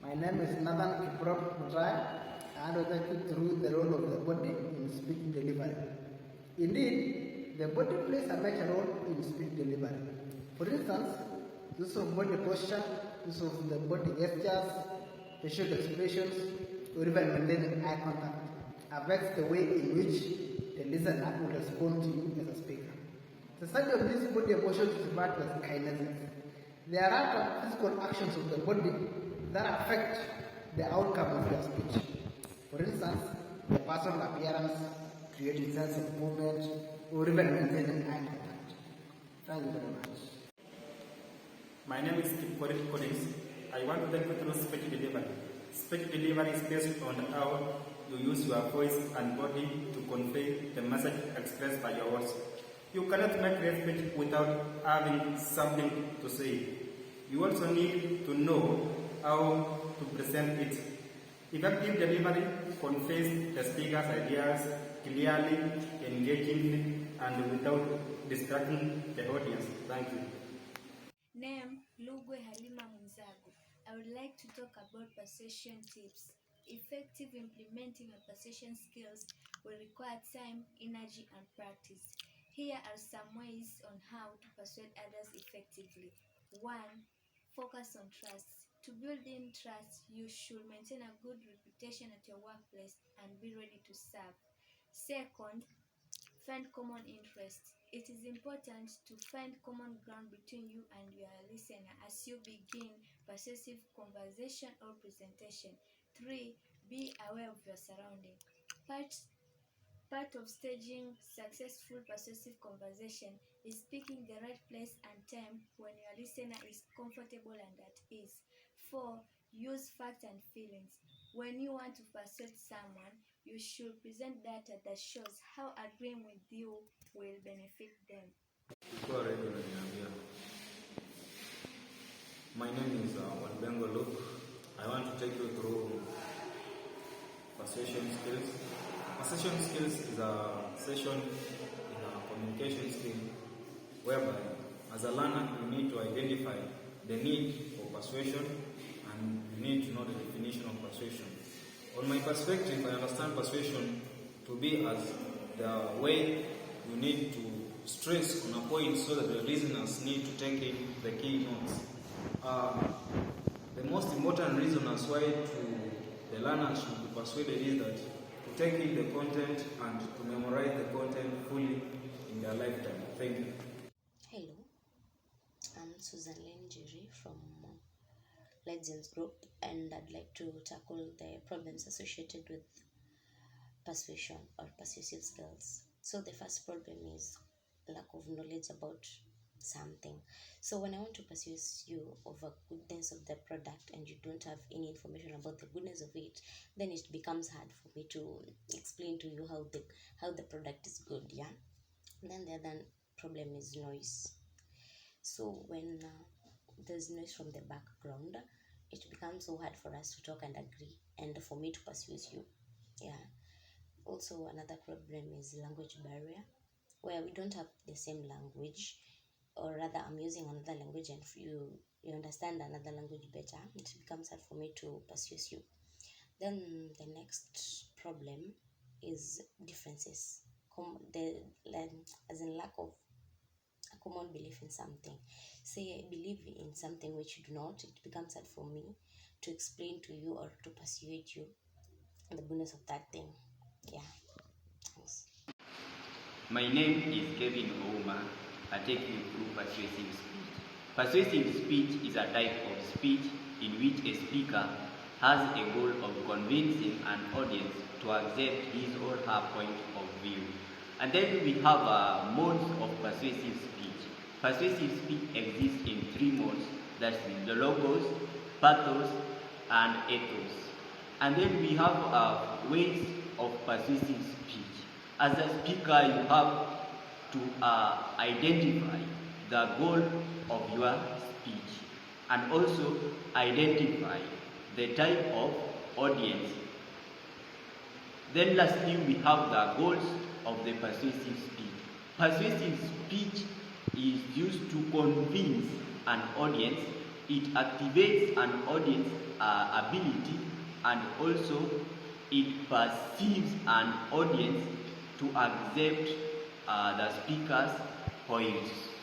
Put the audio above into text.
My name is Nathan Kiprop Mutai, and I will take you through the role of the body in speech delivery. Indeed, the body plays a major role in speech delivery. For instance, use of body posture, use of the body gestures, facial expressions, or even maintaining eye contact affects the way in which the listener will respond to you as a speaker. The study of this body emotions is referred to as kinesis. There are physical actions of the body that affect the outcome of your speech. For instance, the personal appearance, creating sense of movement, or even maintaining eye contact. Thank you very much. My name is Kip Collins. I want to take you through speech delivery. Speech delivery is based on how you use your voice and body to convey the message expressed by your words. You cannot make great speech without having something to say. You also need to know how to present it. Effective delivery conveys the speaker's ideas clearly, engagingly, and without distracting the audience. Thank you. Name Lugwe Halima Munzago. I would like to talk about persuasion tips. Effective implementing of persuasion skills will require time, energy, and practice. Here are some ways on how to persuade others effectively. 1. Focus on trust. To build in trust, you should maintain a good reputation at your workplace and be ready to serve. Second, find common interests. It is important to find common ground between you and your listener as you begin persuasive conversation or presentation. 3. Be aware of your surrounding. Part of staging successful persuasive conversation is picking the right place and time when your listener is comfortable and at ease. 4. Use facts and feelings. When you want to persuade someone, you should present data that shows how agreeing with you will benefit them. My name is Wanbengo Luke. I want to take you through persuasion skills. Persuasion skills is a session in a communication skill whereby, as a learner, you need to identify the need for persuasion and you need to know the definition of persuasion. On my perspective, I understand persuasion to be as the way you need to stress on a point so that the listeners need to take in the key notes. The most important reason as why the learner should be persuaded is that to take in the content and to memorize the content fully in their lifetime. Thank you. Hello, I'm Susan Lenjiri from Legends Group, and I'd like to tackle the problems associated with persuasion or persuasive skills. So the first problem is lack of knowledge about something. So when I want to persuade you of a goodness of the product and you don't have any information about the goodness of it, then it becomes hard for me to explain to you how the product is good. Yeah. And then the other problem is noise. So when there's noise from the background, it becomes so hard for us to talk and agree and for me to persuade you. Yeah. Also, another problem is language barrier, where we don't have the same language, or rather I'm using another language and you understand another language better. It becomes hard for me to persuade you. Then the next problem is differences, as in lack of a common belief in something. Say I believe in something which you do not, it becomes hard for me to explain to you or to persuade you the goodness of that thing. Yeah. Thanks. My name is Kevin Ouma. I take you through persuasive speech. Persuasive speech is a type of speech in which a speaker has a goal of convincing an audience to accept his or her point of view. And then we have modes of persuasive speech. Persuasive speech exists in 3 modes, that's the logos, pathos, and ethos. And then we have ways of persuasive speech. As a speaker, you have to identify the goal of your speech and also identify the type of audience. Then lastly, we have the goals of the persuasive speech. Persuasive speech is used to convince an audience it activates an audience ability, and also it perceives an audience to accept the speaker's points.